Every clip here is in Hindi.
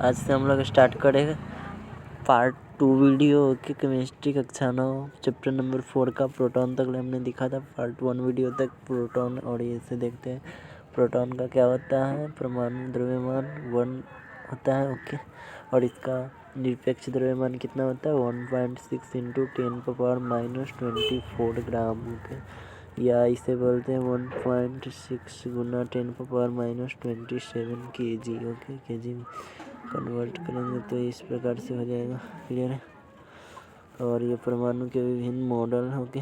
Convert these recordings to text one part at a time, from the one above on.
आज से हम लोग स्टार्ट करेंगे पार्ट 2 वीडियो के केमिस्ट्री कक्षा 9 चैप्टर नंबर 4 का प्रोटॉन तक हमने दिखा था। पार्ट 1 वीडियो तक प्रोटॉन और ये से देखते हैं प्रोटॉन का क्या होता है। परमाणु द्रव्यमान 1 होता है, ओके। और इसका निरपेक्ष द्रव्यमान कितना होता है 1.6 इंटू 10⁻24 ग्राम, ओके। या इसे बोलते हैं 1.6 गुना 10⁻27 kg, ओके। kg में कन्वर्ट करेंगे तो इस प्रकार से हो जाएगा, क्लियर है। और ये परमाणु के विभिन्न मॉडल, ओके।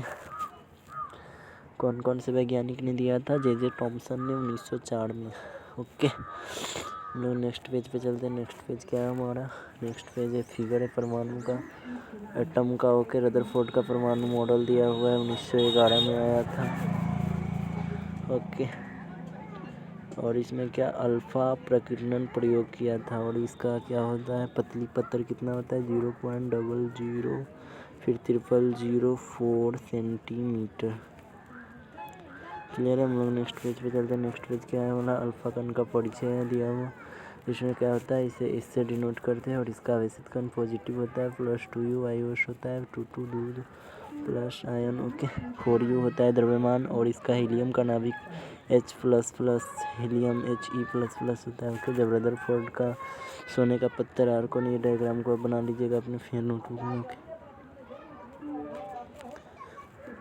कौन कौन से वैज्ञानिक ने दिया था, जे थॉमसन ने 1904 में, ओके। हम लोग नेक्स्ट पेज पे चलते हैं। नेक्स्ट पेज क्या है हमारा, नेक्स्ट पेज है फिगर है परमाणु का, एटम का, ओके। रदरफोर्ड का परमाणु मॉडल दिया हुआ है, 1911 में आया था, ओके। और इसमें क्या अल्फा प्रकीर्णन प्रयोग किया था। और इसका क्या होता है, पतली पत्थर कितना होता है 0.00 फिर 0004 सेंटीमीटर, क्लियर है। हम लोग नेक्स्ट पेज पे चलते हैं। नेक्स्ट पेज क्या है हमारा, अल्फा कण का परिचय दिया हुआ, इसमें क्या होता है इसे इससे डिनोट करते हैं। और इसका आवेशित कण पॉजिटिव होता है, +2u आयोस होता है, 2 दूध प्लस आयन, ओके। 4u होता है द्रव्यमान। और इसका हीलियम का नाभिक H++ हीलियम He++ होता है, ओके। जब रदरफोर्ड का सोने का पत्थर आर्गोन, ये डायग्राम को बना लीजिएगा अपने फेयर नोटबुक में, ओके।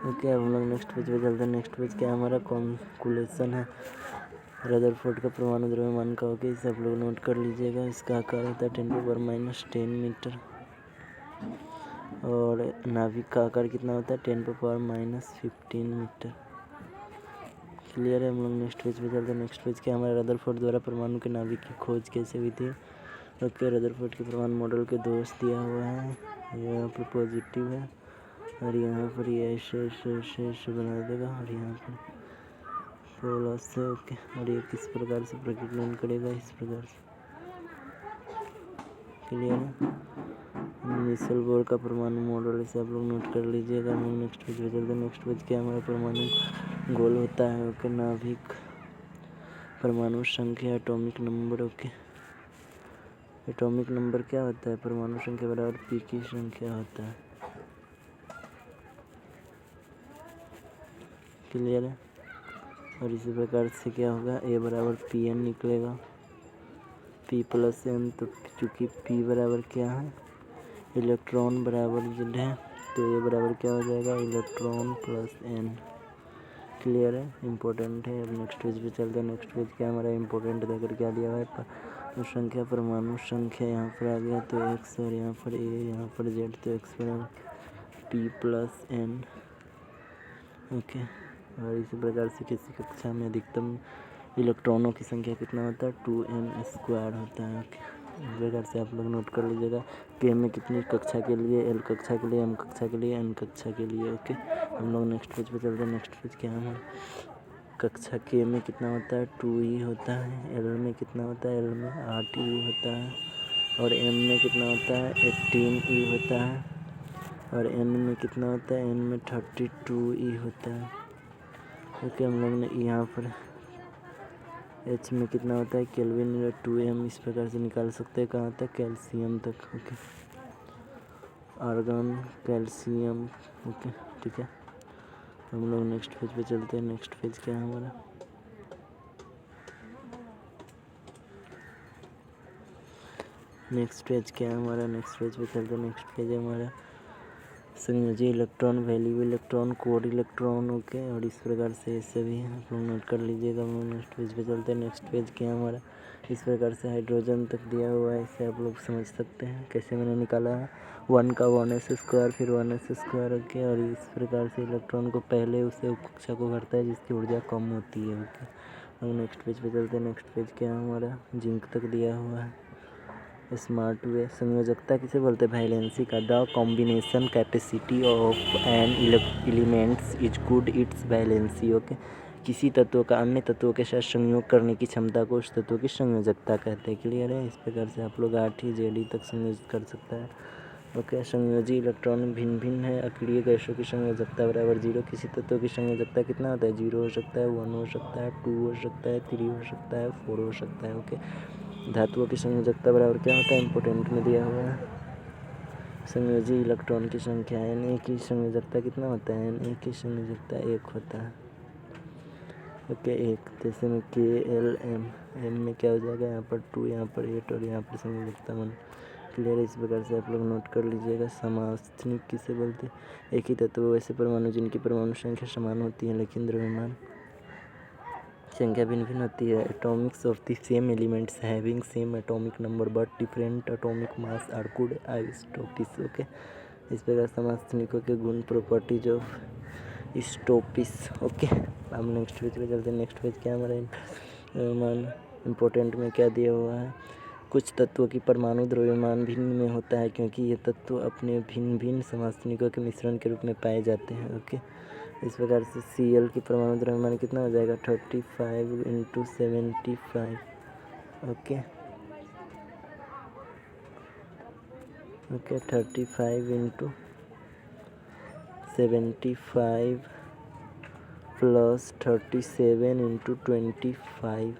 ओके, अब हम लोग नेक्स्ट पेज पे चलते हैं। नेक्स्ट पेज क्या है हमारा, कॉन्कुलेशन है रदरफोर्ड का परमाणु द्रव्यमान का, ओके। इसे आप लोग नोट कर लीजिएगा। इसका आकार होता है 10⁻10 मीटर। और नाभिक का आकार कितना होता है 10⁻15 मीटर, क्लियर है। हम लोग नेक्स्ट पेज पे चलते हैं। नेक्स्ट पेज क्या हमारा, रदरफोर्ड द्वारा परमाणु के नाभिक की खोज कैसे हुई थी, ओके। रदरफोर्ड के परमाणु मॉडल के दोष दिया हुआ है, यहाँ पर पॉजिटिव है और यहाँ पर ये ऐसे बना देगा और यहाँ पर प्लस है, ओके। और ये किस प्रकार से प्रकीर्णन करेगा, इस प्रकार से, क्लियर है। मिशेल बोर का परमाणु मॉडल, इसे आप लोग नोट कर लीजिएगा। हम लोग नेक्स्ट पेज पे चलते हैं। नेक्स्ट पेज क्या हमारा, परमाणु गोल होता है, ओके। नाभिक, परमाणु संख्या, atomic number, okay. Atomic number क्या होता है, परमाणु संख्या बराबर पी की संख्या होता है, क्लियर है। और इसी प्रकार से क्या होगा, ए बराबर Pn निकलेगा, P+n, तो चूँकि P बराबर क्या है इलेक्ट्रॉन बराबर Z है, तो ए बराबर क्या हो जाएगा इलेक्ट्रॉन प्लस n, क्लियर है, इम्पोर्टेंट है। अब नेक्स्ट पेज पे चलते हैं। नेक्स्ट पेज क्या हमारा इम्पोर्टेंट देकर क्या दिया हुआ है, संख्या, परमाणु संख्या यहाँ पर आ गया तो x, और यहाँ पर a, यहाँ पर z, तो x बराबर P+n, ओके। और इसी प्रकार से किसी कक्षा में अधिकतम इलेक्ट्रॉनों की संख्या कितना होता है 2n² होता है, ओके। इस प्रकार से आप लोग नोट कर लीजिएगा K में कितनी कक्षा के लिए, L कक्षा के लिए, M कक्षा के लिए, N कक्षा के लिए, ओके। हम लोग नेक्स्ट पेज पे चलते हैं। नेक्स्ट पेज क्या है, कक्षा K में कितना होता है 2e होता है, L में कितना होता है, L में 8u होता है, और M में कितना होता है 18e होता है, और N में कितना होता है, N में 32e होता है, ओके। हम लोग ने यहाँ पर H में कितना होता है केल्विन 2m इस प्रकार से निकाल सकते हैं, कहाँ तक कैल्शियम तक, ओके। आर्गन, कैल्शियम, ओके, ठीक है। हम लोग नेक्स्ट पेज पे चलते हैं। नेक्स्ट पेज क्या है हमारा, नेक्स्ट पेज क्या है हमारा, नेक्स्ट पेज पे चलते हैं। नेक्स्ट पेज है हमारा संयोजी electron, value electron, core electron, okay. और इस प्रकार से ये सभी आप लोग नोट कर लीजिएगा। हम लोग नेक्स्ट पेज पे चलते हैं। नेक्स्ट पेज क्या है हमारा, इस प्रकार से हाइड्रोजन तक दिया हुआ है, इसे आप लोग समझ सकते हैं कैसे मैंने निकाला है, 1 का 1s² फिर 1s², ओके। और इस प्रकार से इलेक्ट्रॉन को पहले उसे कक्षा को भरता है जिसकी ऊर्जा कम होती है, ओके। हम नेक्स्ट पेज पे चलते हैं। नेक्स्ट पेज क्या है हमारा, जिंक तक दिया हुआ है, स्मार्ट वे, संयोजकता किसे बोलते हैं वैलेंसी का, the combination capacity of an elements is good its valency, okay. किसी तत्व का अन्य तत्वों के साथ संयोग करने की क्षमता को उस तत्व की संयोजकता कहते हैं, क्लियर है। इस प्रकार से आप लोग 8 Ze तक संयोजित कर सकता है, ओके। संयोजी इलेक्ट्रॉन भिन्न भिन्न है, अक्रिय गैसों की संयोजकता बराबर 0, किसी तत्व की संयोजकता कितना होता है 0 हो सकता है, 1 हो सकता है, 2 हो सकता है, 3 हो सकता है, 4 हो सकता है, ओके। धातुओं की संयोजकता बराबर क्या होता है, इम्पोर्टेंट में दिया हुआ है। संयोजी इलेक्ट्रॉन की संख्या Na की संयोजकता कितना होता है, Na की संयोजकता 1 होता है। ओके 1, जैसे में KLM, M में क्या हो जाएगा, यहाँ पर 2, यहाँ पर 8 और यहाँ पर संयोजकता 1। क्लियर है, इस प्रकार से आप लोग नोट कर लीजिएगा। समस्थानिक किसे बोलते हैं, एक ही तत्व वैसे परमाणु जिनकी परमाणु संख्या समान होती है लेकिन द्रव्यमान संख्या भिन्न भिन्न होती है। Atomics of the same elements having same atomic number but different atomic mass are called isotopes. Okay, इस प्रकार समस्थानिकों के गुण प्रॉपर्टीज ऑफ आइसोटोप्स। ओके, अब नेक्स्ट पेज पे चलते हैं। नेक्स्ट पेज क्या हमारा द्रव्यमान इम्पोर्टेंट में क्या दिया हुआ है, कुछ तत्वों की परमाणु द्रव्यमान भिन्न में होता है क्योंकि ये तत्व अपने भिन्न भिन्न समस्थानिकों के मिश्रण के रूप में पाए जाते हैं। ओके, इस प्रकार से Cl की परमाणु द्रव्यमान कितना हो जाएगा, 35 × 75। Okay, 35 × 75 plus 37 × 25।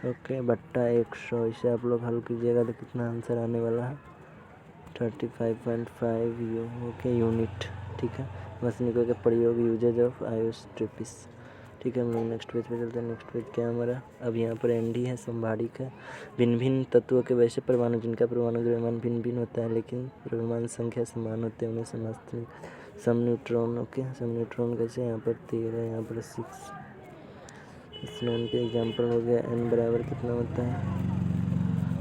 ओके, बट्टा 100। इसे आप लोग हल कीजिएगा तो कितना आंसर आने वाला है, 35.5 ओके यूनिट। ठीक है, मशीनिकों के प्रयोग यूजेज ऑफ आइसोटोप्स। ठीक है, हम लोग नेक्स्ट पेज पे चलते हैं। नेक्स्ट पेज क्या हमारा, अब यहाँ पर एनडी है, संभारिक है। भिन्न भिन्न तत्वों के वैसे परमाणु जिनका परमाणु द्रव्यमान भिन्न भिन्न होता है लेकिन द्रव्यमान संख्या समान होते हैं उन्हें समस्थानिक। सम न्यूट्रॉन। ओके, सम न्यूट्रॉन कैसे, यहाँ पर 13, यहाँ पर 6। इस नॉन के एग्जाम्पल हो गया। n बराबर कितना होता है,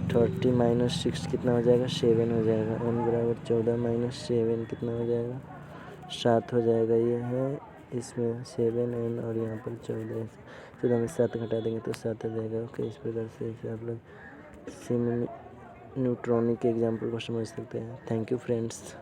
30 - 6 कितना हो जाएगा, 7 हो जाएगा। n बराबर 14 - 7 कितना हो जाएगा, 7 हो जाएगा। ये है इसमें 7n और यहाँ पर 14 फिर हमें 7 घटा देंगे तो 7 आ जाएगा। ओके, इस प्रकार से इसे आप लोग सिम न्यूट्रॉनिक के एग्जाम्पल को समझ सकते हैं। Thank you friends.